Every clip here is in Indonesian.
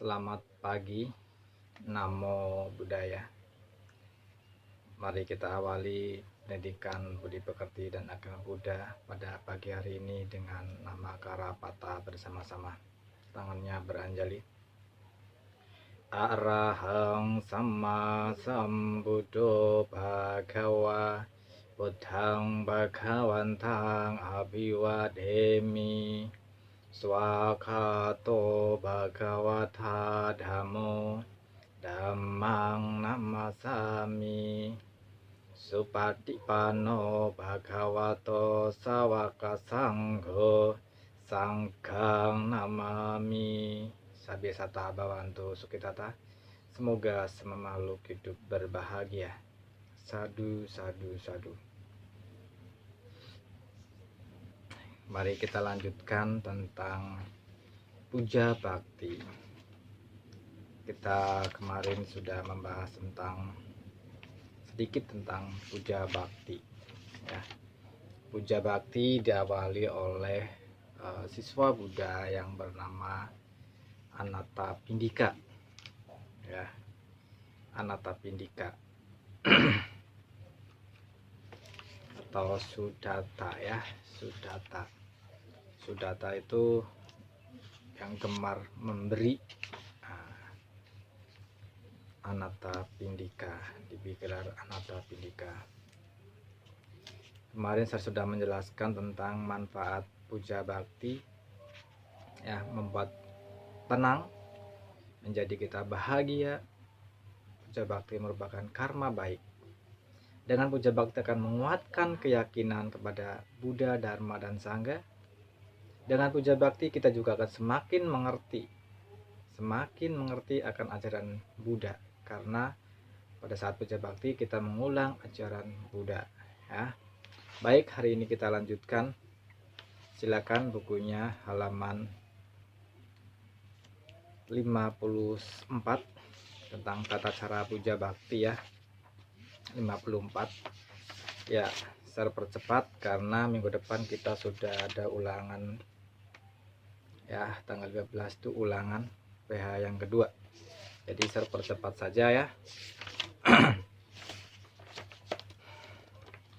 Selamat pagi, Namo Buddhaya. Mari kita awali pendidikan Budi Pekerti dan Agama Buddha pada pagi hari ini dengan nama Karapata bersama-sama. Tangannya beranjali. Arahang Samma Sambuddho Bhagava Buddhang Bhagavantang Abhiwademi Swakato Bhagavata Dhammo Dhammang Namasami Supatipanno Bhagavato Sawaka Sangho Sangghang Namami. Sabiyasata Bhavantu Sukhitata. Semoga semua makhluk hidup berbahagia. Sadu, sadu, sadu. Mari kita lanjutkan tentang puja bakti. Kita kemarin sudah membahas sedikit tentang puja bakti. Ya. Puja bakti diawali oleh siswa Buddha yang bernama Anathapindika. Ya, Anathapindika atau Sudatta ya, Sudatta. Sudatta itu yang gemar memberi. Anathapindika, digelar Anathapindika. Kemarin saya sudah menjelaskan tentang manfaat puja bakti, ya, membuat tenang, menjadi kita bahagia. Puja bakti merupakan karma baik. Dengan puja bakti akan menguatkan keyakinan kepada Buddha, Dharma, dan Sangha. Dengan puja bakti kita juga akan semakin mengerti akan ajaran Buddha, karena pada saat puja bakti kita mengulang ajaran Buddha. Ya. Baik, hari ini kita lanjutkan. Silakan bukunya halaman 54 tentang tata cara puja bakti ya. 54 ya, saya percepat karena minggu depan kita sudah ada ulangan ya, tanggal 12 itu ulangan PH yang kedua, jadi saya percepat saja ya.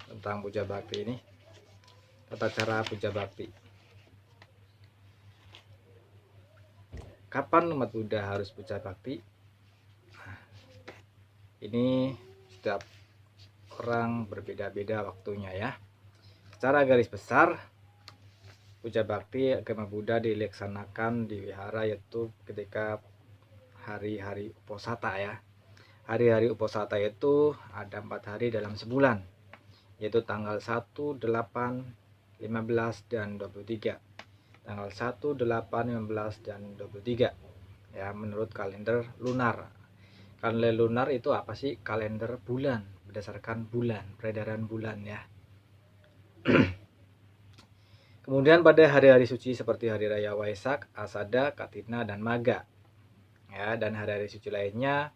Tentang puja bakti ini, tata cara puja bakti. Kapan umat Buddha harus puja bakti? Ini setiap orang berbeda-beda waktunya ya. Secara garis besar, puja bakti agama Buddha dilaksanakan di wihara yaitu ketika hari-hari uposatha ya. Hari-hari uposatha itu ada 4 hari dalam sebulan, yaitu tanggal 1, 8, 15, dan 23. Tanggal 1, 8, 15, dan 23 ya, menurut kalender lunar. Kalender lunar itu apa sih? Kalender bulan, berdasarkan bulan, peredaran bulan ya. Kemudian pada hari-hari suci seperti hari raya Waisak, Asada, Katina, dan Maga ya, dan hari-hari suci lainnya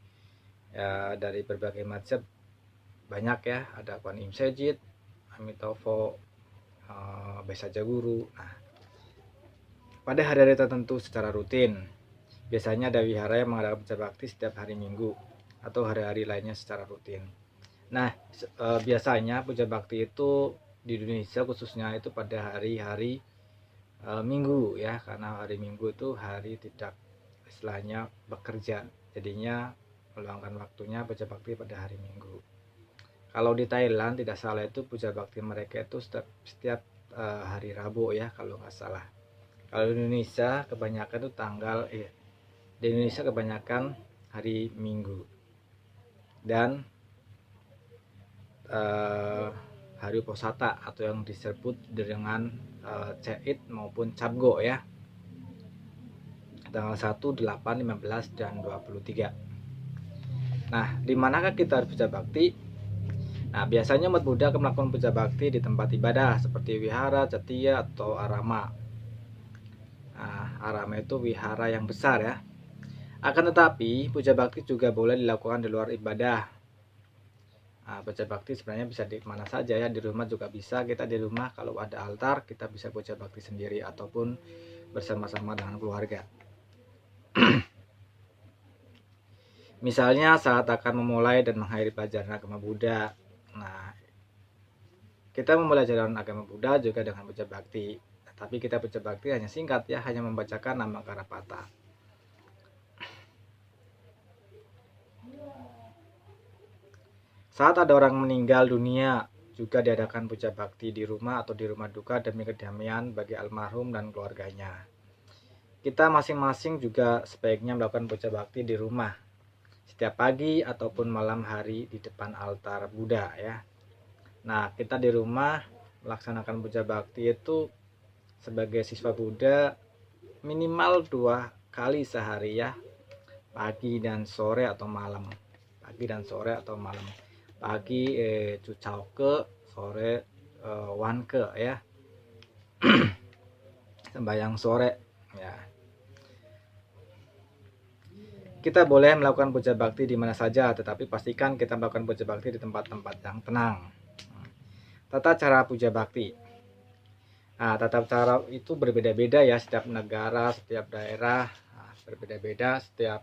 ya, dari berbagai macam banyak ya, ada Kuan Im Sejit, Amitabha, Besaja Guru. Nah, pada hari-hari tertentu secara rutin, biasanya ada wihara yang mengadakan puja bakti setiap hari Minggu atau hari-hari lainnya secara rutin. Nah, biasanya puja bakti itu di Indonesia khususnya itu pada hari-hari Minggu ya, karena hari Minggu itu hari tidak istilahnya bekerja, jadinya meluangkan waktunya puja bakti pada hari Minggu. Kalau di Thailand tidak salah itu puja bakti mereka itu setiap hari Rabu ya, kalau nggak salah. Kalau di Indonesia kebanyakan itu di Indonesia kebanyakan hari Minggu dan hari uposatha atau yang disebut dengan Cait maupun Cabgo ya, tanggal 1, 8, 15, dan 23. Nah, di manakah kita harus puja bakti? Nah, biasanya umat Buddha akan melakukan puja bakti di tempat ibadah seperti wihara, cetya, atau arama. Nah, arama itu wihara yang besar ya. Akan tetapi puja bakti juga boleh dilakukan di luar ibadah. Nah, puja bakti sebenarnya bisa di mana saja ya, di rumah juga bisa. Kita di rumah kalau ada altar kita bisa puja bakti sendiri ataupun bersama-sama dengan keluarga. Misalnya saat akan memulai dan mengakhiri pelajaran agama Buddha. Nah, kita memulai ajaran agama Buddha juga dengan puja bakti. Tapi kita puja bakti hanya singkat ya, hanya membacakan nama Karapata. Saat ada orang meninggal dunia, juga diadakan puja bakti di rumah atau di rumah duka demi kedamaian bagi almarhum dan keluarganya. Kita masing-masing juga sebaiknya melakukan puja bakti di rumah setiap pagi ataupun malam hari di depan altar Buddha ya. Nah, kita di rumah melaksanakan puja bakti itu sebagai siswa Buddha minimal 2 kali sehari ya, pagi dan sore atau malam. Pagi dan sore atau malam. Pagi Cucauke, sore Wanke ya. Sembahyang sore ya. Kita boleh melakukan puja bakti di mana saja, tetapi pastikan kita melakukan puja bakti di tempat-tempat yang tenang. Tata cara puja bakti. Nah, tata cara itu berbeda-beda ya, setiap negara, setiap daerah, berbeda-beda, setiap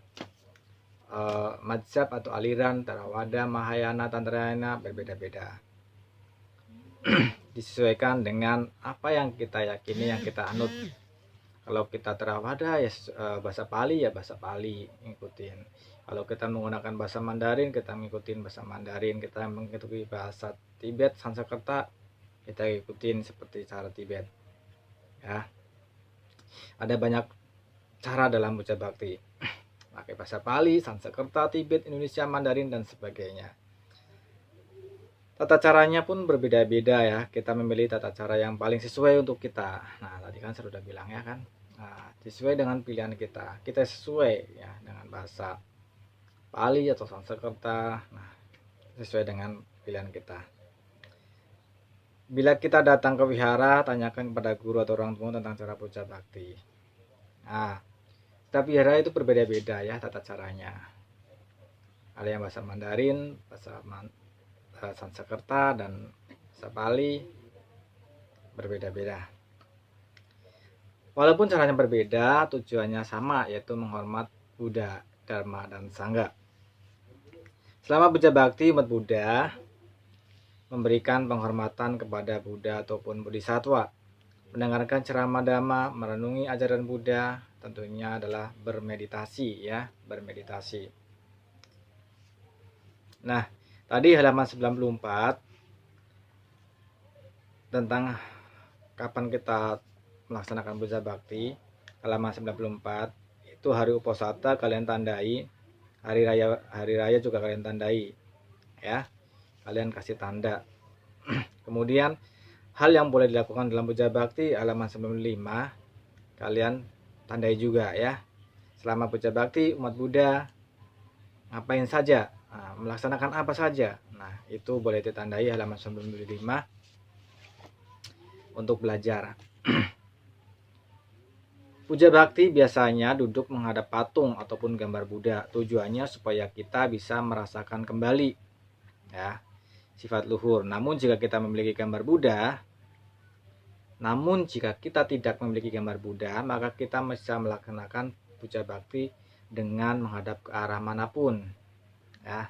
mazhab atau aliran, Theravada, Mahayana, Tantrayana berbeda-beda. Disesuaikan dengan apa yang kita yakini, yang kita anut. Kalau kita Theravada ya bahasa Pali ya bahasa Pali ngikutin. Kalau kita menggunakan bahasa Mandarin, kita ngikutin bahasa Mandarin. Kita mengikuti bahasa Tibet, Sanskerta, kita ikutin seperti cara Tibet ya. Ada banyak cara dalam puja bakti, pakai bahasa Pali, Sanskerta, Tibet, Indonesia, Mandarin dan sebagainya. Tata caranya pun berbeda-beda ya, kita memilih tata cara yang paling sesuai untuk kita. Nah, tadi kan saya sudah bilang ya kan, nah, sesuai dengan pilihan kita sesuai ya dengan bahasa Pali atau Sanskerta, nah, sesuai dengan pilihan kita. Bila kita datang ke wihara, tanyakan kepada guru atau orang tua tentang cara puja bakti. Nah, setiap wihara itu berbeda-beda ya tata caranya. Ada yang bahasa Mandarin, bahasa Sanskerta, dan bahasa Pali berbeda-beda. Walaupun caranya berbeda, tujuannya sama, yaitu menghormat Buddha, Dharma, dan Sangha. Selama puja bakti, umat Buddha memberikan penghormatan kepada Buddha ataupun Bodhisattva, mendengarkan ceramah Dhamma, merenungi ajaran Buddha, tentunya adalah bermeditasi ya, bermeditasi. Nah, tadi halaman 94 tentang kapan kita melaksanakan puja bakti. Halaman 94 itu hari Uposatha kalian tandai, hari raya juga kalian tandai ya, kalian kasih tanda. Kemudian hal yang boleh dilakukan dalam puja bakti halaman 95 kalian tandai juga ya. Selama puja bakti umat Buddha ngapain saja, nah, melaksanakan apa saja, nah itu boleh ditandai halaman 95 untuk belajar. Puja bakti biasanya duduk menghadap patung ataupun gambar Buddha. Tujuannya supaya kita bisa merasakan kembali ya sifat luhur. Namun jika kita memiliki gambar Buddha, jika kita tidak memiliki gambar Buddha, maka kita bisa melaksanakan puja bakti dengan menghadap ke arah manapun ya.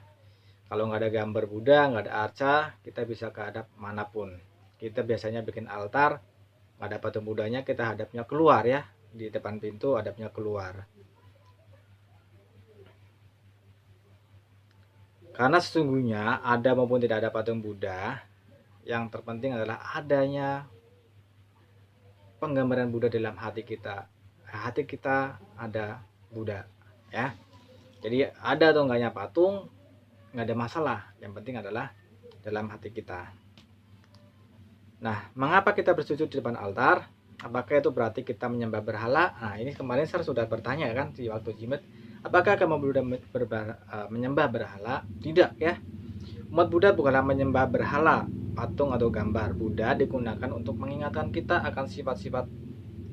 Kalau nggak ada gambar Buddha, nggak ada arca, kita bisa ke hadap manapun. Kita biasanya bikin altar, nggak ada patung Buddhanya, kita hadapnya keluar ya, di depan pintu hadapnya keluar. Karena sesungguhnya ada maupun tidak ada patung Buddha, yang terpenting adalah adanya penggambaran Buddha dalam hati kita. Hati kita ada Buddha ya. Jadi ada atau enggaknya patung nggak ada masalah, yang penting adalah dalam hati kita. Nah, mengapa kita bersujud di depan altar? Apakah itu berarti kita menyembah berhala? Nah, ini kemarin saya sudah bertanya kan di waktu Jimat, apakah kamu Buddha menyembah berhala? Tidak ya. Umat Buddha bukanlah menyembah berhala, patung atau gambar. Buddha digunakan untuk mengingatkan kita akan sifat-sifat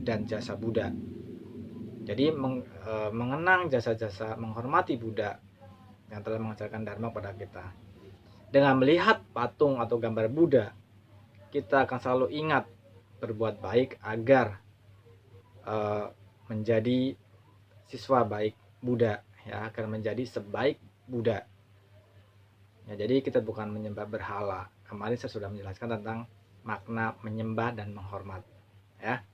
dan jasa Buddha. Jadi mengenang jasa-jasa, menghormati Buddha yang telah mengajarkan Dharma pada kita. Dengan melihat patung atau gambar Buddha, kita akan selalu ingat berbuat baik agar menjadi siswa baik Buddha ya, agar menjadi sebaik Buddha. Ya, jadi kita bukan menyembah berhala. Kemarin saya sudah menjelaskan tentang makna menyembah dan menghormat. Ya.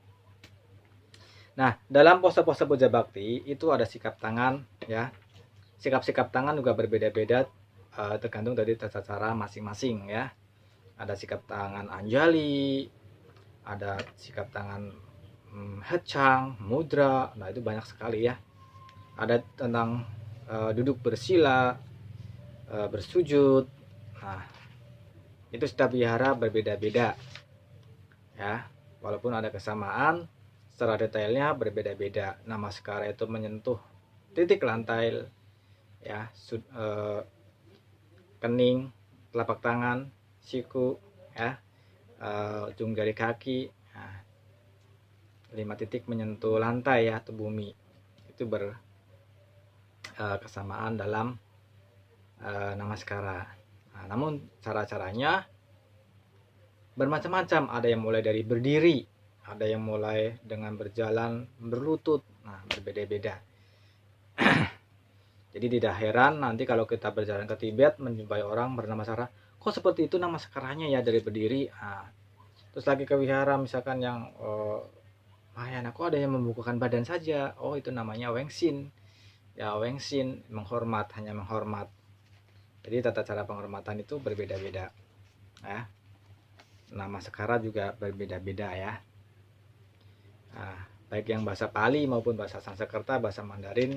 Nah, dalam pose-pose puja bakti itu ada sikap tangan, ya. Sikap-sikap tangan juga berbeda-beda tergantung dari tata cara masing-masing, ya. Ada sikap tangan anjali, ada sikap tangan hecang, mudra. Nah, itu banyak sekali ya. Ada tentang duduk bersila, bersujud. Nah, itu setiap wihara berbeda-beda, ya. Walaupun ada kesamaan, secara detailnya berbeda-beda. Namaskara itu menyentuh titik lantai, ya, kening, telapak tangan, siku, ya, ujung jari kaki. Nah, 5 titik menyentuh lantai, ya, atau bumi. Itu berkesamaan dalam namaskara. Nah, namun cara-caranya bermacam-macam. Ada yang mulai dari berdiri, ada yang mulai dengan berjalan berlutut. Nah, berbeda-beda. Jadi tidak heran nanti kalau kita berjalan ke Tibet menjumpai orang bernamaskara, kok seperti itu namaskaranya ya dari berdiri. Nah, terus lagi ke wihara misalkan yang Mahayana, kok ada yang membukakan badan saja. Oh, itu namanya Wengsin. Ya, Wengsin menghormat, hanya menghormat. Jadi tata cara penghormatan itu berbeda-beda. Ya. Namaskara juga berbeda-beda, ya. Nah, baik yang bahasa Pali maupun bahasa Sanskerta, bahasa Mandarin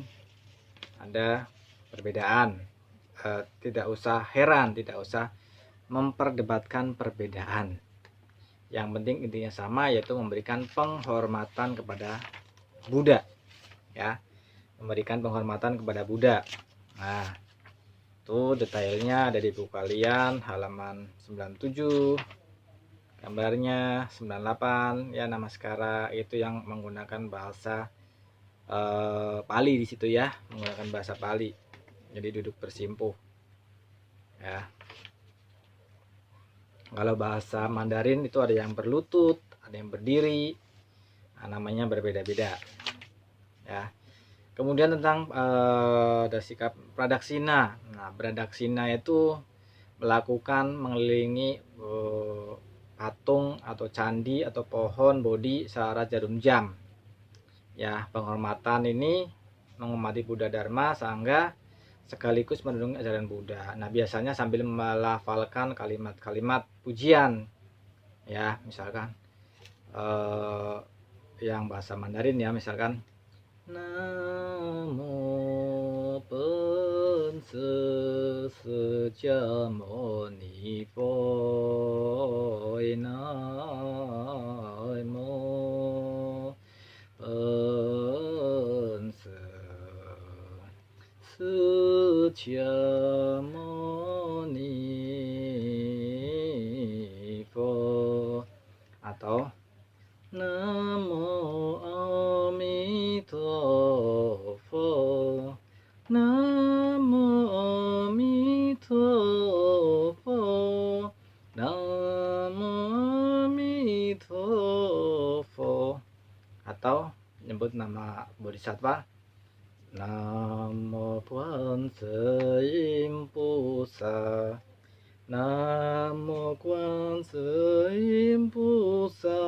ada perbedaan. Tidak usah heran, tidak usah memperdebatkan perbedaan. Yang penting intinya sama, yaitu memberikan penghormatan kepada Buddha, ya, memberikan penghormatan kepada Buddha. Nah, itu detailnya ada di buku kalian halaman 97, gambarnya 98, ya. Namaskara itu yang menggunakan bahasa Pali di situ, ya, menggunakan bahasa Pali. Jadi duduk bersimpuh, ya. Kalau bahasa Mandarin itu ada yang berlutut, ada yang berdiri. Nah, namanya berbeda-beda, ya. Kemudian tentang ada sikap pradaksina. Nah, pradaksina itu melakukan mengelilingi patung atau candi atau pohon bodhi searah jarum jam. Ya, penghormatan ini menghormati Buddha, Dharma, Sangha, sekaligus menunjukkan ajaran Buddha. Nah, biasanya sambil melafalkan kalimat-kalimat pujian, ya, misalkan yang bahasa Mandarin, ya, misalkan Namo Pansa Sejamo Nipo Namo Pansa Sejamo Nipo, atau Namo Amitofo, Namo Amitofo, Namo Amitofo, atau nyebut nama bodhisattva, Namo Puanse Impusa, Namo Guanse Impusa,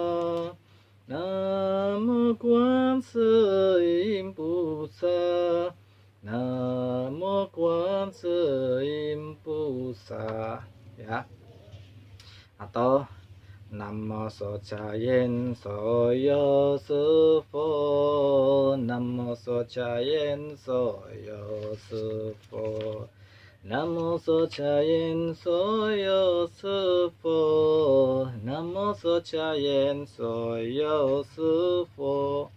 Namo Guanse Impusa, Namo Guanse Impusa, ya. Atau Namo Sochayen Soyo Sufo, Namo Sochayen Soyo Sufo, Namo Sochayen Soyo Sufo, Namo Sochayen Soyo Sufo.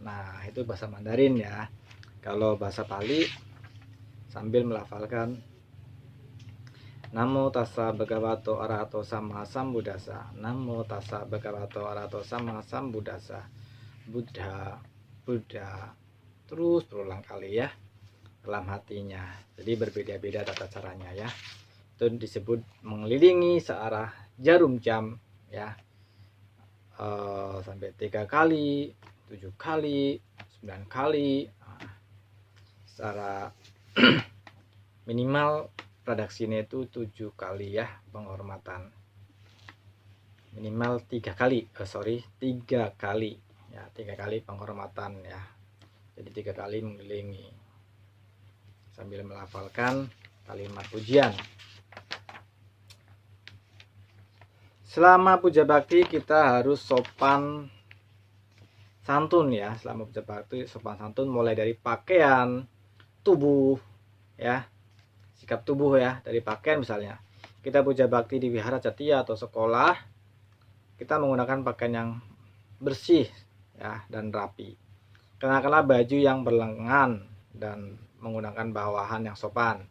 Nah, itu bahasa Mandarin, ya. Kalau bahasa Pali sambil melafalkan Namo tassa bhagavato arahato sama sambuddhassa, Namo tassa bhagavato arahato sama sambuddhassa, Buddha, Buddha, terus berulang kali, ya, dalam hatinya. Jadi berbeda-beda tata caranya, ya. Itu disebut mengelilingi searah jarum jam, ya, sampai 3 kali, 7 kali, 9 kali, secara minimal redaksinya itu 7 kali ya penghormatan, minimal 3 kali 3 kali ya, 3 kali penghormatan ya. Jadi 3 kali mengelilingi sambil melafalkan kalimat pujian. Selama puja bakti kita harus sopan santun ya. Selama puja bakti sopan santun mulai dari pakaian, tubuh ya, sikap tubuh ya. Dari pakaian misalnya kita puja bakti di wihara Jatiya atau sekolah, kita menggunakan pakaian yang bersih ya dan rapi. Kenakanlah baju yang berlengan dan menggunakan bawahan yang sopan.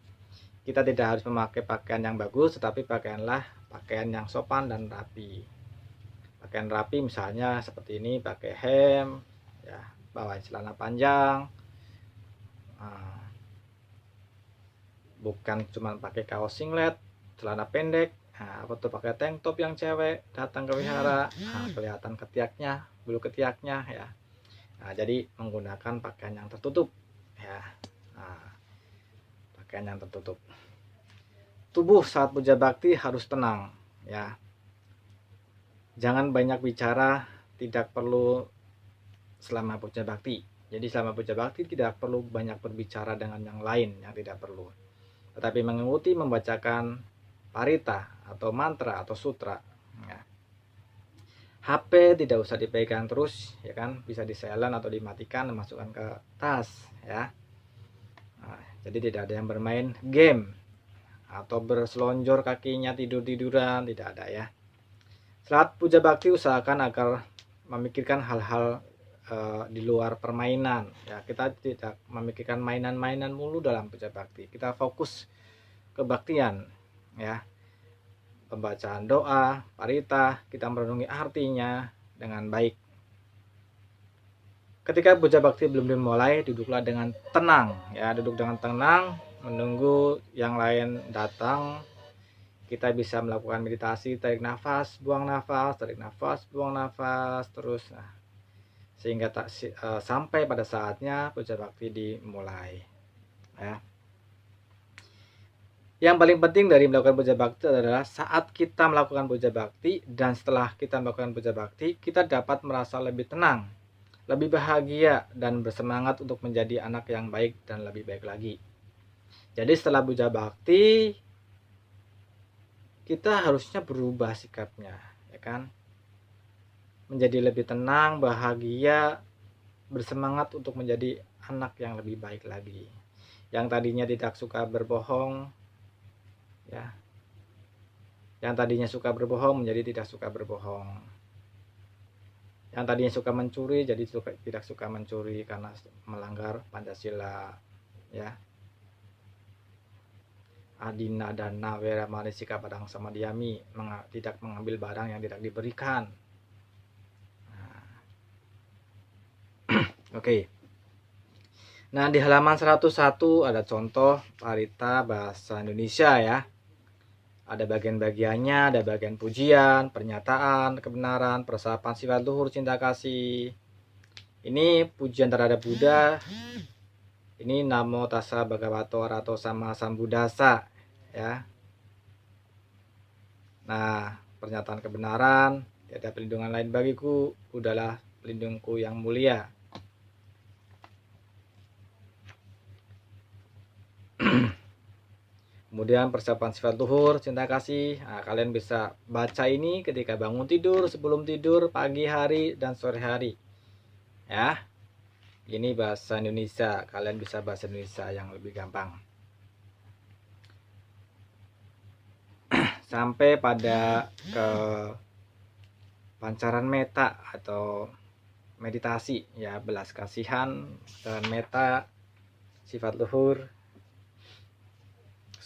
Kita tidak harus memakai pakaian yang bagus, tetapi pakaianlah pakaian yang sopan dan rapi. Pakaian rapi misalnya seperti ini, pakai hem ya, bawa celana panjang, bukan cuma pakai kaos singlet, celana pendek, atau pakai tank top yang cewek datang ke wihara, kelihatan ketiaknya, bulu ketiaknya ya. Jadi menggunakan pakaian yang tertutup ya, pakaian yang tertutup. Tubuh saat puja bakti harus tenang ya. Jangan banyak bicara, tidak perlu selama puja bakti. Jadi selama puja bakti tidak perlu banyak berbicara dengan yang lain yang tidak perlu. Tetapi mengikuti membacakan parita atau mantra atau sutra ya. HP tidak usah dipegang terus ya kan, bisa di silent atau dimatikan, masukkan ke tas ya. Jadi tidak ada yang bermain game atau berselonjor kakinya tidur-tiduran, tidak ada ya. Saat puja bakti usahakan agar memikirkan hal-hal di luar permainan ya. Kita tidak memikirkan mainan-mainan mulu dalam puja bakti. Kita fokus kebaktian ya. Pembacaan doa, parita, kita merenungi artinya dengan baik. Ketika puja bakti belum dimulai, duduklah dengan tenang ya, duduk dengan tenang menunggu yang lain datang. Kita bisa melakukan meditasi, tarik nafas, buang nafas, tarik nafas, buang nafas terus sehingga sampai pada saatnya puja bakti dimulai ya. Yang paling penting dari melakukan puja bakti adalah saat kita melakukan puja bakti dan setelah kita melakukan puja bakti, kita dapat merasa lebih tenang, lebih bahagia dan bersemangat untuk menjadi anak yang baik dan lebih baik lagi. Jadi setelah puja bakti kita harusnya berubah sikapnya ya kan, menjadi lebih tenang, bahagia, bersemangat untuk menjadi anak yang lebih baik lagi. Yang tadinya tidak suka berbohong ya, yang tadinya suka berbohong menjadi tidak suka berbohong. Yang tadinya suka mencuri jadi tidak suka mencuri karena melanggar Pancasila ya. Adina dana wera manisika padang sama diami, tidak mengambil barang yang tidak diberikan. Oke. Nah, di halaman 101 ada contoh parita bahasa Indonesia ya. Ada bagian-bagiannya, ada bagian pujian, pernyataan, kebenaran, peresapan sifat luhur, cinta kasih. Ini pujian terhadap Buddha. Ini namo tassa bhagavato arahato sama sambuddhassa ya. Nah, pernyataan kebenaran, tiada pelindungan lain bagiku, Buddhalah pelindungku yang mulia. Kemudian persiapan sifat luhur, cinta kasih. Nah, kalian bisa baca ini ketika bangun tidur, sebelum tidur, pagi hari, dan sore hari. Ya, ini bahasa Indonesia. Kalian bisa bahasa Indonesia yang lebih gampang. Sampai pada ke pancaran meta atau meditasi ya, belas kasihan, pancaran meta, sifat luhur.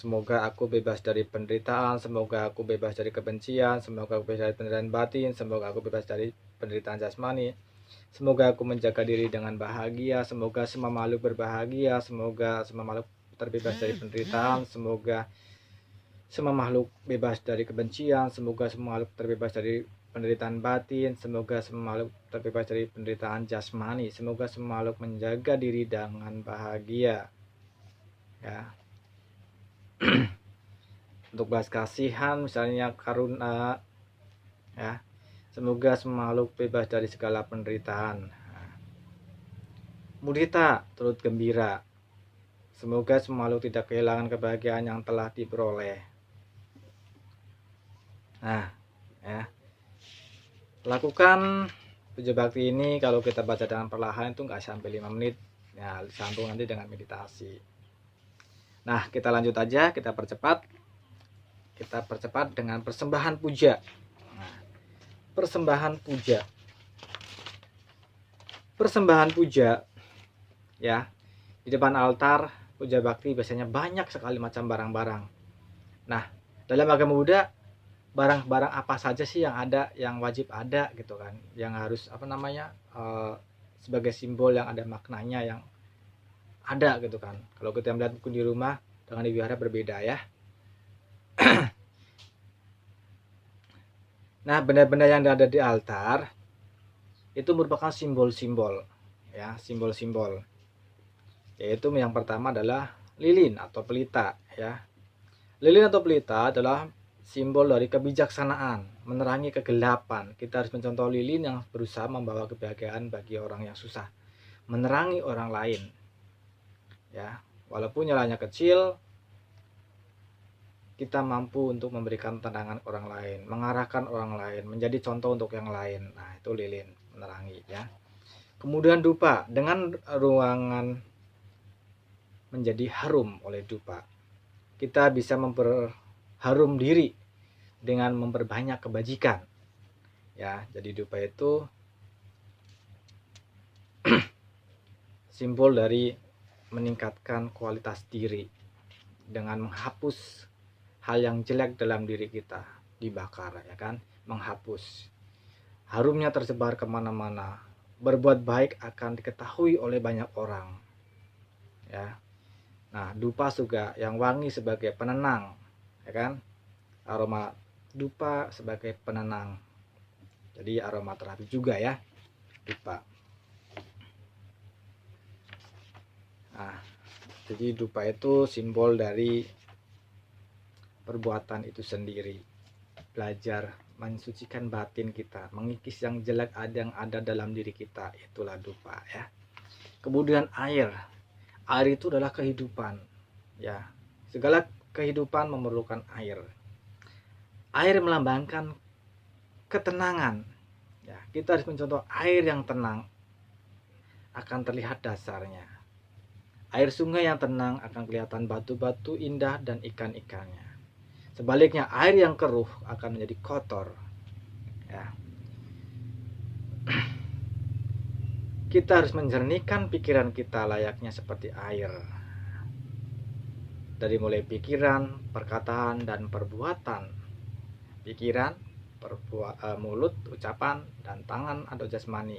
Semoga aku bebas dari penderitaan, semoga aku bebas dari kebencian, semoga aku bebas dari penderitaan batin, semoga aku bebas dari penderitaan jasmani, semoga aku menjaga diri dengan bahagia, semoga semua makhluk berbahagia, semoga semua makhluk terbebas dari penderitaan, semoga semua makhluk bebas dari kebencian, semoga semua makhluk terbebas dari penderitaan batin, semoga semua makhluk terbebas dari penderitaan jasmani, semoga semua makhluk menjaga diri dengan bahagia ya. untuk belas kasihan, misalnya karuna, ya. Semoga semua makhluk bebas dari segala penderitaan. Mudita, turut gembira. Semoga semua makhluk tidak kehilangan kebahagiaan yang telah diperoleh. Nah, ya. Lakukan puja bakti ini kalau kita baca dengan perlahan itu nggak sampai 5 menit. Ya, sambung nanti dengan meditasi. Nah, kita lanjut aja, kita percepat. Kita percepat dengan persembahan puja. Nah, persembahan puja. Persembahan puja, ya, di depan altar puja bakti biasanya banyak sekali macam barang-barang. Nah, dalam agama Buddha, barang-barang apa saja sih yang ada, yang wajib ada gitu kan, yang harus sebagai simbol yang ada maknanya, yang ada gitu kan. Kalau kita melihat buku di rumah dengan di wihara berbeda ya. Nah, benda-benda yang ada di altar itu merupakan simbol-simbol, ya, simbol-simbol. Yaitu yang pertama adalah lilin atau pelita, ya. Lilin atau pelita adalah simbol dari kebijaksanaan, menerangi kegelapan. Kita harus mencontoh lilin yang berusaha membawa kebahagiaan bagi orang yang susah, menerangi orang lain. Ya, walaupun nyalanya kecil, kita mampu untuk memberikan tendangan orang lain, mengarahkan orang lain, menjadi contoh untuk yang lain. Nah, itu lilin, menerangi ya. Kemudian dupa, dengan ruangan menjadi harum oleh dupa, kita bisa memperharum diri dengan memperbanyak kebajikan. Ya, jadi dupa itu simbol dari meningkatkan kualitas diri dengan menghapus hal yang jelek dalam diri kita, dibakar, ya kan, menghapus. Harumnya tersebar kemana-mana, berbuat baik akan diketahui oleh banyak orang, ya. Nah, dupa juga yang wangi sebagai penenang, ya kan, aroma dupa sebagai penenang, jadi aroma terapi juga ya, dupa. Nah, jadi dupa itu simbol dari perbuatan itu sendiri, belajar mensucikan batin kita, mengikis yang jelek yang ada dalam diri kita, itulah dupa ya. Kemudian air itu adalah kehidupan, ya, segala kehidupan memerlukan air. Air melambangkan ketenangan, ya, kita harus mencontoh air yang tenang, akan terlihat dasarnya. Air sungai yang tenang akan kelihatan batu-batu indah dan ikan-ikannya. Sebaliknya, air yang keruh akan menjadi kotor. Ya. Kita harus menjernihkan pikiran kita layaknya seperti air. Dari mulai pikiran, perkataan, dan perbuatan. Pikiran, mulut, ucapan, dan tangan atau jasmani.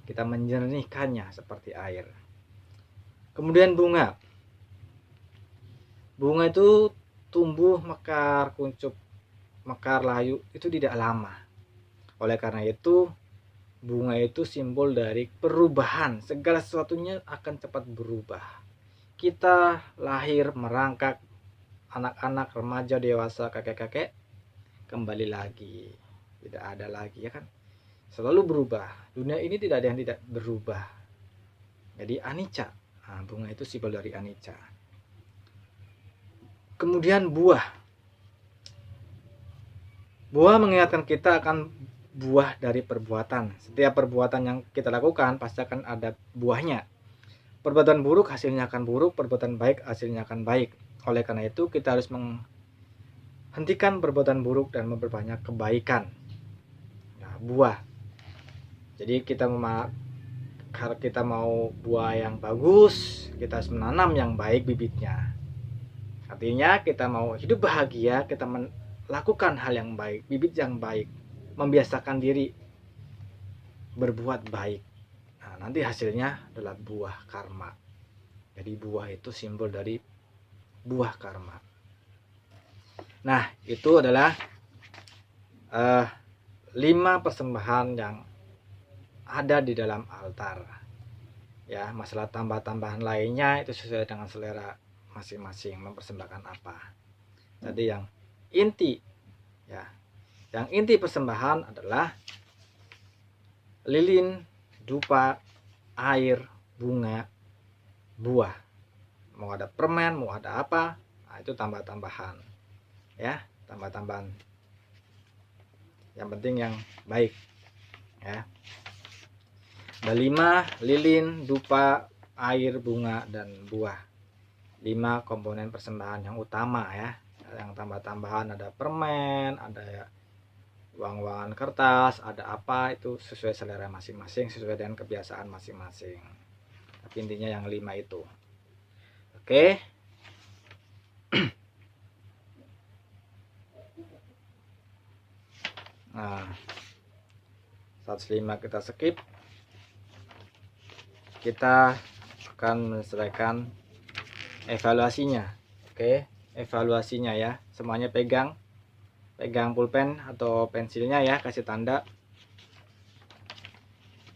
Kita menjernihkannya seperti air. Kemudian bunga. Bunga itu tumbuh, mekar, kuncup, mekar, layu itu tidak lama. Oleh karena itu, bunga itu simbol dari perubahan. Segala sesuatunya akan cepat berubah. Kita lahir, merangkak, anak-anak, remaja, dewasa, kakek-kakek, kembali lagi. Tidak ada lagi, ya kan? Selalu berubah. Dunia ini tidak ada yang tidak berubah. Jadi anicca. Nah, bunga itu simbol dari anicca. Kemudian buah. Buah mengingatkan kita akan buah dari perbuatan. Setiap perbuatan yang kita lakukan pasti akan ada buahnya. Perbuatan buruk hasilnya akan buruk, perbuatan baik hasilnya akan baik. Oleh karena itu kita harus menghentikan perbuatan buruk dan memperbanyak kebaikan. Nah, buah. Jadi kalau kita mau buah yang bagus, kita harus menanam yang baik bibitnya. Artinya kita mau hidup bahagia, kita melakukan hal yang baik, bibit yang baik, membiasakan diri berbuat baik. Nah, nanti hasilnya adalah buah karma. Jadi buah itu simbol dari buah karma. Nah, itu adalah 5 persembahan yang ada di dalam altar. Ya, masalah tambah-tambahan lainnya itu sesuai dengan selera masing-masing mempersembahkan apa. Tadi yang inti ya. Yang inti persembahan adalah lilin, dupa, air, bunga, buah. Mau ada permen, mau ada apa, nah, itu tambah-tambahan ya, tambah-tambahan. Yang penting yang baik ya. Ada 5: lilin, dupa, air, bunga, dan buah. 5 komponen persembahan yang utama ya. Yang tambah-tambahan ada permen, ada uang-uangan kertas, ada apa, itu sesuai selera masing-masing, sesuai dengan kebiasaan masing-masing. Tapi intinya yang 5 itu. Oke. Nah, 105 kita skip. Kita akan menyelesaikan evaluasinya. Oke, evaluasinya ya. Semuanya pegang pulpen atau pensilnya ya, kasih tanda.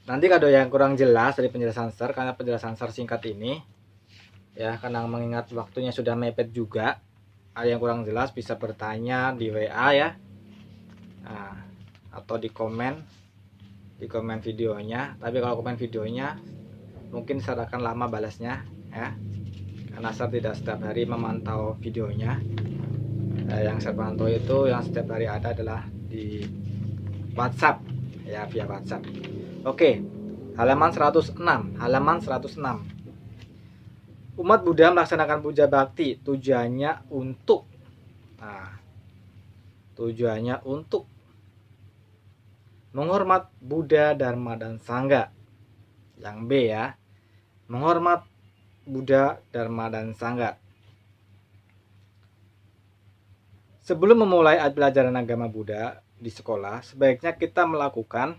Nanti kalau yang kurang jelas dari penjelasan Sir, karena penjelasan Sir singkat ini ya, karena mengingat waktunya sudah mepet juga, ada yang kurang jelas bisa bertanya di WA ya, nah, atau di komen videonya. Tapi kalau komen videonya mungkin Sir akan lama balasnya ya, karena Sir tidak setiap hari memantau videonya. Yang saya pantau itu yang setiap hari ada adalah di WhatsApp ya, via WhatsApp. Oke, halaman 106. Umat Buddha melaksanakan puja bakti tujuannya untuk menghormat Buddha, Dharma, dan Sangha. Yang B ya, menghormat Buddha, Dharma, dan Sangha. Sebelum memulai pelajaran agama Buddha di sekolah, sebaiknya kita melakukan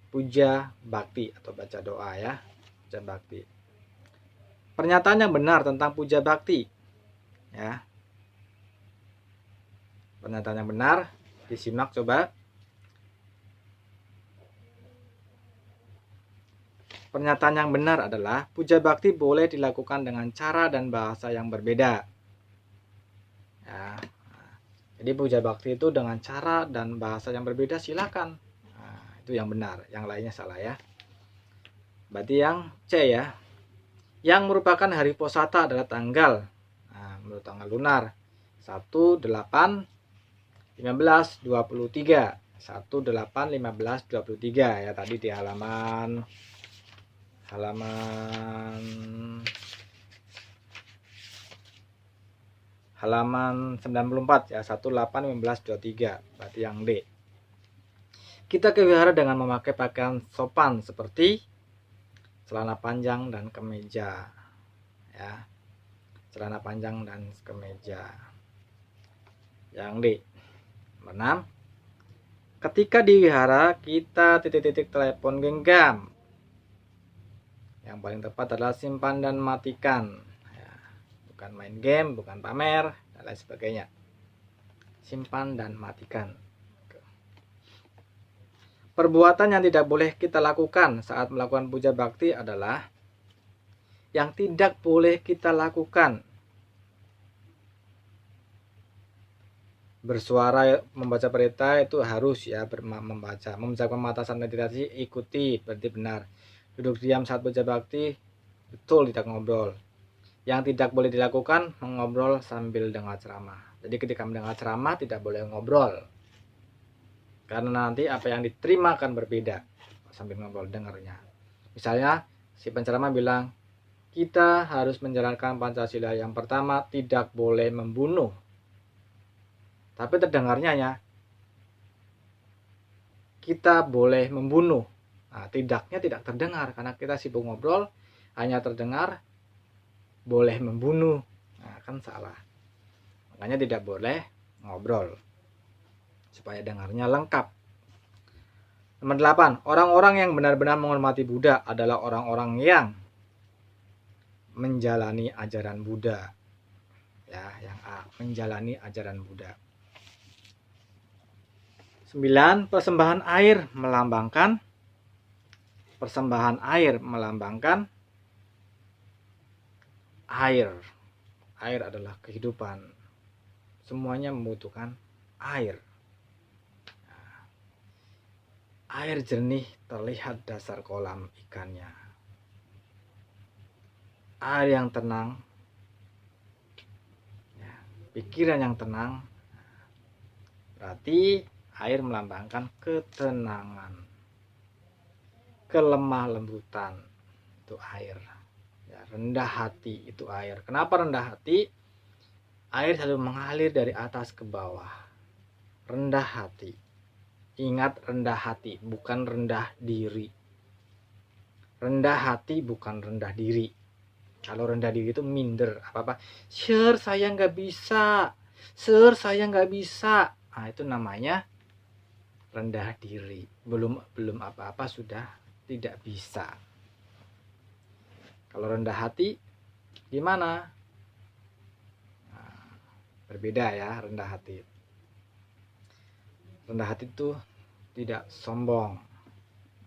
puja bakti atau baca doa ya, puja bakti. Pernyataan yang benar tentang puja bakti ya. Pernyataan yang benar disimak coba. Pernyataan yang benar adalah puja bakti boleh dilakukan dengan cara dan bahasa yang berbeda. Ya. Jadi puja bakti itu dengan cara dan bahasa yang berbeda silakan. Nah, itu yang benar, yang lainnya salah ya. Berarti yang C ya. Yang merupakan hari Posata adalah tanggal, menurut tanggal lunar 1, 8, 15, 23. 1, 8, 15, 23 ya, tadi di halaman 94 ya, 1, 8, 15, 23. Berarti yang D. Kita ke wihara dengan memakai pakaian sopan seperti celana panjang dan kemeja ya, celana panjang dan kemeja. Yang D. 6. Ketika di wihara kita titik-titik telepon genggam. Yang paling tepat adalah simpan dan matikan ya, bukan main game, bukan pamer dan lain sebagainya. Simpan dan matikan. Perbuatan yang tidak boleh kita lakukan saat melakukan puja bakti adalah yang tidak boleh kita lakukan. Bersuara membaca perintah itu harus ya, membaca. Mengucapkan mata meditasi ikuti, berarti benar. Duduk diam saat puja bakti betul, tidak ngobrol. Yang tidak boleh dilakukan mengobrol sambil dengar ceramah. Jadi ketika mendengar ceramah tidak boleh ngobrol, karena nanti apa yang diterima akan berbeda sambil ngobrol dengarnya. Misalnya si penceramah bilang kita harus menjalankan Pancasila, yang pertama tidak boleh membunuh, tapi terdengarnya ya kita boleh membunuh. Nah, tidaknya tidak terdengar karena kita sibuk ngobrol, hanya terdengar boleh membunuh. Nah, kan salah. Makanya tidak boleh ngobrol supaya dengarnya lengkap. Nomor 8, orang-orang yang benar-benar menghormati Buddha adalah orang-orang yang menjalani ajaran Buddha. Ya, yang A, menjalani ajaran Buddha. 9, persembahan air melambangkan air. Air adalah kehidupan. Semuanya membutuhkan air. Air jernih terlihat dasar kolam ikannya. Air yang tenang, ya, pikiran yang tenang, berarti air melambangkan ketenangan, kelemah lembutan, itu air. Ya, rendah hati itu air. Kenapa rendah hati? Air selalu mengalir dari atas ke bawah. Rendah hati. Ingat, rendah hati, bukan rendah diri. Rendah hati bukan rendah diri. Kalau rendah diri itu minder, apa-apa. Sir, saya nggak bisa. Sir, saya nggak bisa. Nah, itu namanya rendah diri. Belum apa-apa sudah tidak bisa. Kalau rendah hati, gimana? Nah, berbeda ya rendah hati. Rendah hati itu tidak sombong.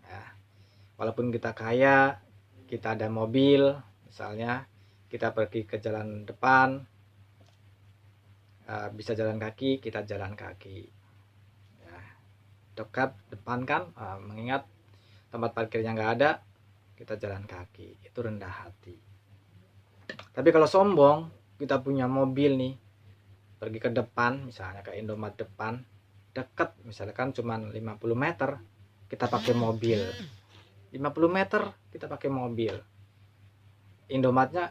Ya. Walaupun kita kaya, kita ada mobil, misalnya kita pergi ke jalan depan, bisa jalan kaki, kita jalan kaki. Ya, dekat depan kan, mengingat tempat parkirnya nggak ada, kita jalan kaki. Itu rendah hati. Tapi kalau sombong, kita punya mobil nih, pergi ke depan, misalnya ke Indomaret depan, dekat, misalkan cuma 50 meter, kita pakai mobil. 50 meter kita pakai mobil. Indomaretnya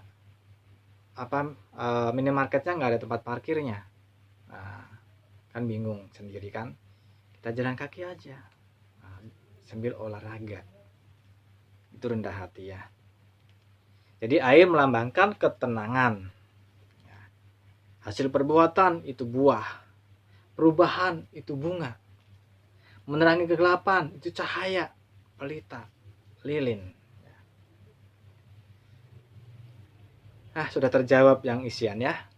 minimarketnya nggak ada tempat parkirnya. Nah, kan bingung sendiri kan. Kita jalan kaki aja. Nah, sambil olahraga. Itu rendah hati ya. Jadi air melambangkan ketenangan. Hasil perbuatan itu buah. Perubahan itu bunga. Menerangi kegelapan itu cahaya, pelita, lilin. Nah, sudah terjawab yang isian ya.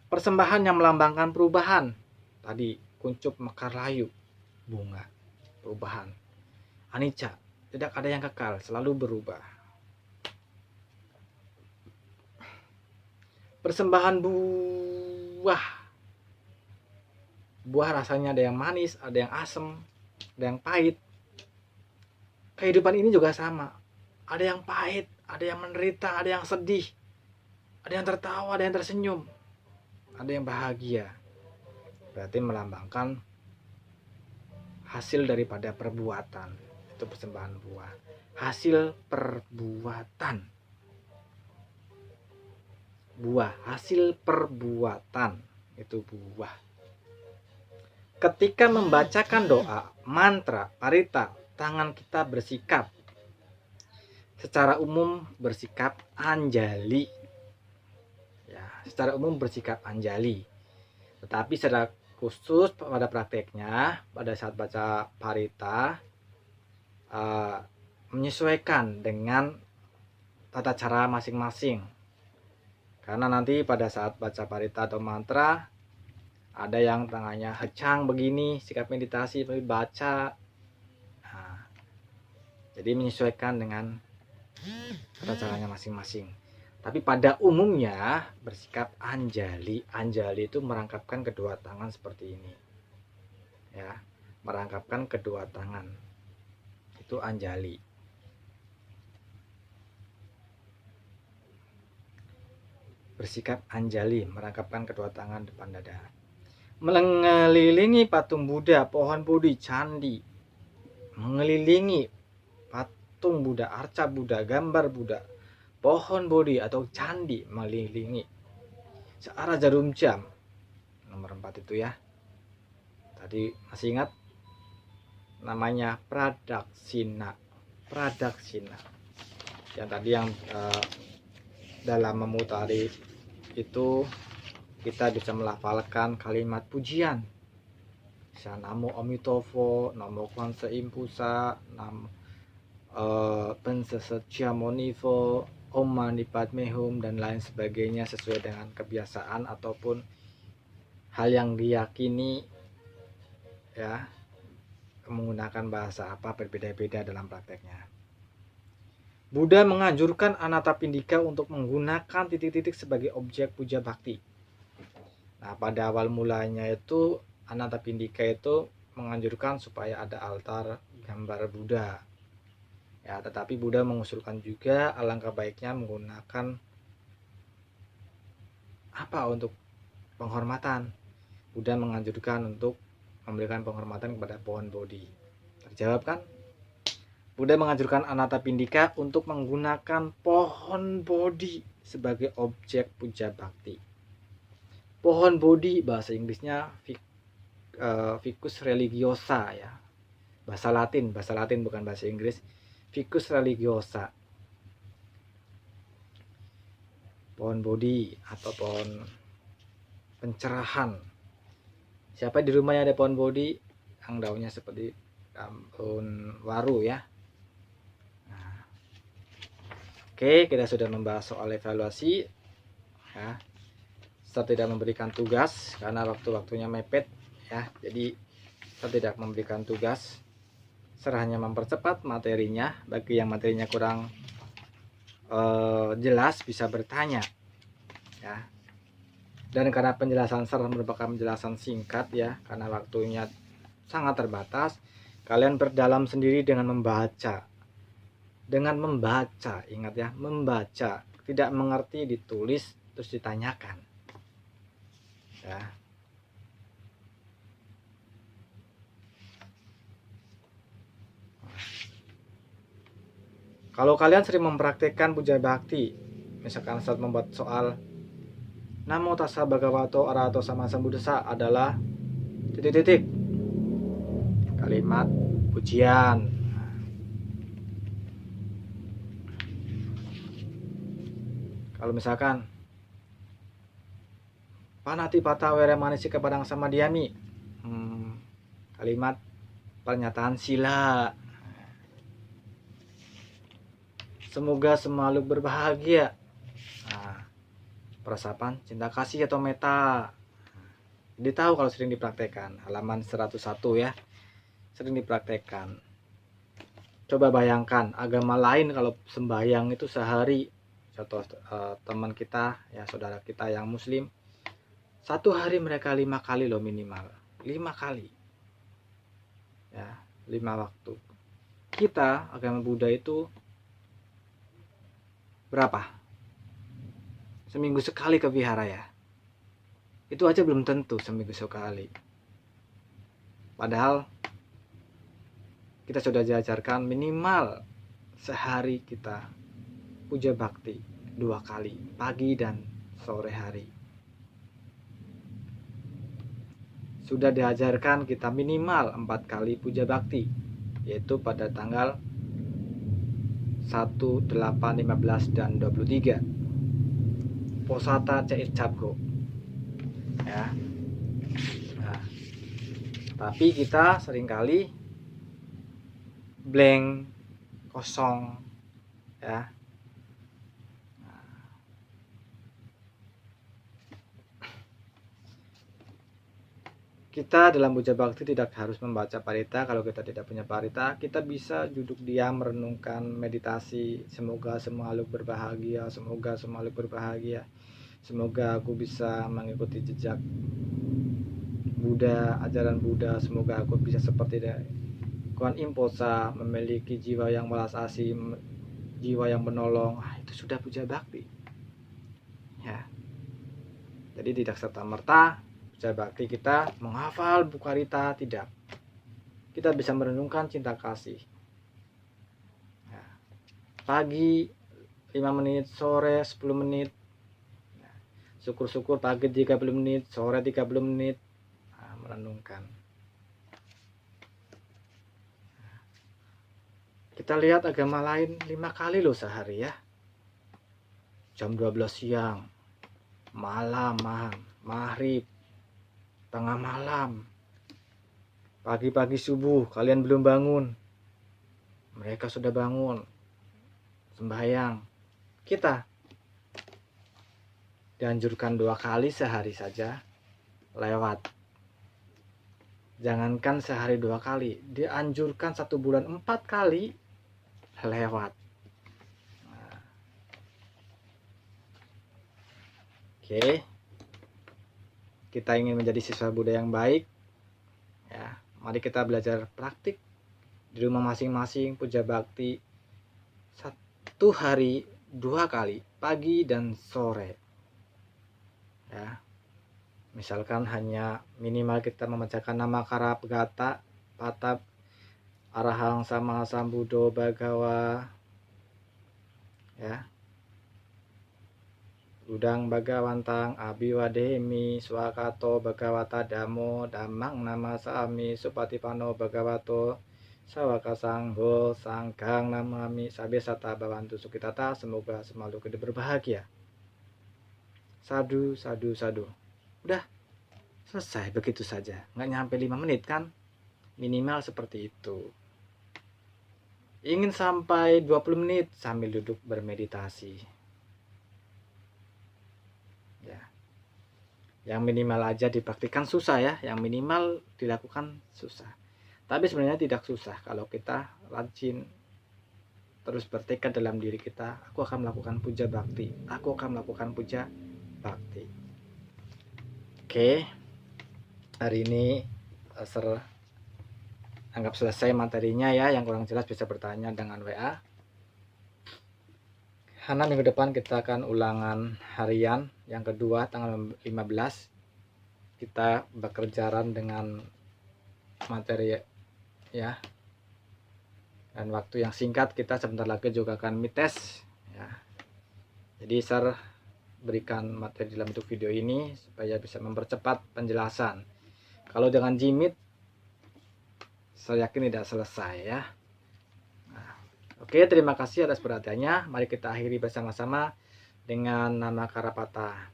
Persembahan yang melambangkan perubahan. Tadi kuncup mekar layu, bunga, perubahan. Anicca, tidak ada yang kekal, selalu berubah. Persembahan buah. Buah rasanya ada yang manis, ada yang asam, ada yang pahit. Kehidupan ini juga sama. Ada yang pahit, ada yang menderita, ada yang sedih. Ada yang tertawa, ada yang tersenyum. Ada yang bahagia. Berarti melambangkan hasil daripada perbuatan. Itu persembahan buah. Hasil perbuatan. Buah, hasil perbuatan. Itu buah. Ketika membacakan doa, mantra, parita, tangan kita bersikap. Secara umum bersikap anjali. Ya, secara umum bersikap anjali. Tetapi secara khusus pada prakteknya, pada saat baca parita, menyesuaikan dengan tata cara masing-masing. Karena nanti pada saat baca parita atau mantra, ada yang tangannya hecang begini, sikap meditasi, tapi baca. Nah, jadi menyesuaikan dengan tata caranya masing-masing. Tapi pada umumnya bersikap anjali. Anjali itu merangkapkan kedua tangan seperti ini. Ya, merangkapkan kedua tangan. Itu anjali. Bersikap anjali, merangkapkan kedua tangan depan dada. Mengelilingi patung Buddha, pohon Bodhi, candi. Mengelilingi patung Buddha, arca Buddha, gambar Buddha, pohon Bodhi atau candi, mengelilingi searah jarum jam. Nomor 4 itu ya. Tadi masih ingat namanya pradaksina. Pradaksina. Yang tadi yang dalam memutari itu kita bisa melafalkan kalimat pujian. Namo Amitofo, Namo Kwanse Impusa, Namo Pensesetya Monifo, Om Mani Padme Hum, dan lain sebagainya sesuai dengan kebiasaan ataupun hal yang diyakini ya, menggunakan bahasa apa berbeda-beda dalam prakteknya. Buddha menganjurkan Anathapindika untuk menggunakan titik-titik sebagai objek puja bakti. Nah, pada awal mulanya itu Anathapindika itu menganjurkan supaya ada altar gambar Buddha. Ya, tetapi Buddha mengusulkan juga alangkah baiknya menggunakan apa untuk penghormatan. Buddha menganjurkan untuk memberikan penghormatan kepada pohon Bodhi. Terjawab kan? Buddha menganjurkan Anathapindika untuk menggunakan pohon Bodhi sebagai objek puja bakti. Pohon Bodhi bahasa Inggrisnya Ficus religiosa ya. Bahasa Latin bukan bahasa Inggris. Ficus religiosa. Pohon Bodhi atau pohon pencerahan. Siapa di rumahnya ada pohon Bodhi yang daunnya seperti daun waru ya. Oke, kita sudah membahas soal evaluasi ya. Saya tidak memberikan tugas karena waktu-waktunya mepet ya. Jadi saya tidak memberikan tugas. Saya hanya mempercepat materinya. Bagi yang materinya kurang jelas bisa bertanya ya. Dan karena penjelasan saya merupakan penjelasan singkat ya, karena waktunya sangat terbatas, kalian berdalam sendiri dengan membaca. Dengan membaca, ingat ya, membaca, tidak mengerti ditulis terus ditanyakan. Ya. Kalau kalian sering mempraktikkan puja bakti, misalkan saat membuat soal Namo tassa bhagavato arahato sama sambuddhassa adalah titik-titik kalimat pujian. Kalau misalkan Panatipata were manisika padang samadhyami, kalimat pernyataan sila. Semoga semua makhluk berbahagia. Nah, peresapan cinta kasih atau meta. Jadi tahu kalau sering dipraktekkan. Halaman 101 ya. Sering dipraktekkan. Coba bayangkan agama lain kalau sembahyang itu sehari. Contoh teman kita ya, saudara kita yang muslim, satu hari mereka 5 kali loh minimal. 5 kali. Ya, 5 waktu. Kita agama Buddha itu berapa? Seminggu sekali ke vihara ya. Itu aja belum tentu seminggu sekali. Padahal kita sudah diajarkan minimal sehari kita puja bakti 2 kali, pagi dan sore hari. Sudah diajarkan kita minimal 4 kali puja bakti, yaitu pada tanggal 1, 8, 15, dan 23 Posata Cait Cabgo ya. Nah, tapi kita seringkali blank, kosong ya. Kita dalam puja bakti tidak harus membaca parita. Kalau kita tidak punya parita, kita bisa duduk diam merenungkan meditasi. Semoga semua makhluk berbahagia, semoga semua makhluk berbahagia. Semoga aku bisa mengikuti jejak Buddha, ajaran Buddha. Semoga aku bisa seperti Kuan Im Posa, memiliki jiwa yang welas asih, jiwa yang menolong. Itu sudah puja bakti. Ya. Jadi tidak serta-merta puja bakti kita menghafal bukarita, tidak. Kita bisa merenungkan cinta kasih. Ya. Pagi 5 menit, sore 10 menit. Syukur-syukur pagi 30 menit, sore 30 menit. Merenungkan. Kita lihat agama lain 5 kali loh sehari ya. Jam 12 siang, malam, maghrib, tengah malam, pagi-pagi subuh, kalian belum bangun, mereka sudah bangun, sembahyang. Kita dianjurkan 2 kali sehari saja lewat. Jangankan sehari 2 kali, dianjurkan 1 bulan 4 kali lewat. Oke, kita ingin menjadi siswa Buddha yang baik, ya, mari kita belajar praktik di rumah masing-masing puja bakti 1 hari 2 kali, pagi dan sore, ya. Misalkan hanya minimal kita membacakan nama Karapagata, Patap, Arahang Sama Sambuddho Bhagawa, ya. Udang Bhagawantang Abiwademi Swakato Bhagawata Damo Dhammang Namasami Supatipano Bhagavato Sawaka Sangho Sanggang Namami Sabe Sata Bawantu Sukitata. Semoga semua makhluk hidup berbahagia. Sadu, sadu, sadu. Udah selesai begitu saja. Nggak nyampe 5 menit kan? Minimal seperti itu. Ingin sampai 20 menit sambil duduk bermeditasi. Ya. Yang minimal aja dipraktikkan susah ya, yang minimal dilakukan susah. Tapi sebenarnya tidak susah kalau kita rajin terus bertekad dalam diri kita, aku akan melakukan puja bakti, aku akan melakukan puja bakti. Oke, hari ini anggap selesai materinya ya. Yang kurang jelas bisa bertanya dengan WA. Karena minggu depan kita akan ulangan harian yang kedua tanggal 15. Kita bekerjaan dengan materi ya. Dan waktu yang singkat, kita sebentar lagi juga akan mites ya. Jadi share, berikan materi dalam bentuk video ini supaya bisa mempercepat penjelasan. Kalau dengan jimit, saya yakin tidak selesai ya. Oke, terima kasih atas perhatiannya. Mari kita akhiri bersama-sama dengan nama Karapata.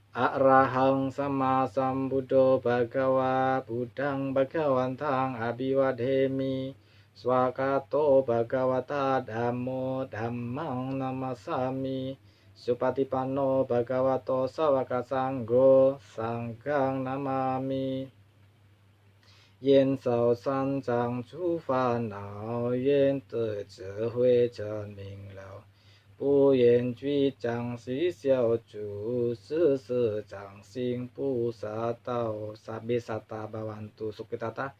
Arahang Sama Sambuddho Bhagawa Buddhang Bhagawantang Abiwademi Swakato Bhagawata Dhammo Dhammang Namasami Supatipano Bhagavato Sawaka Sangho Sanggang Namami. Yen sao san zhang chu fa nao, yen de zhe hui zhen ming lao. Bu yen jui zhang si xiao ju, si si zhang xing bu sa tao, sabe sata bawantu sukitata.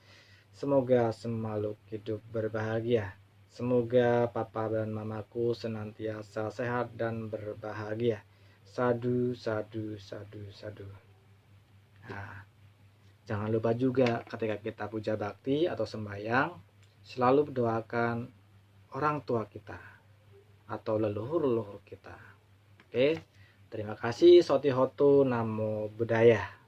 Semoga semakhluk hidup berbahagia. Semoga papa dan mamaku senantiasa sehat dan berbahagia. Sadu, sadu, sadu, sadu. Nah, jangan lupa juga ketika kita puja bakti atau sembahyang, selalu doakan orang tua kita atau leluhur-leluhur kita. Oke, terima kasih. Soti Hotu Namo Buddhaya.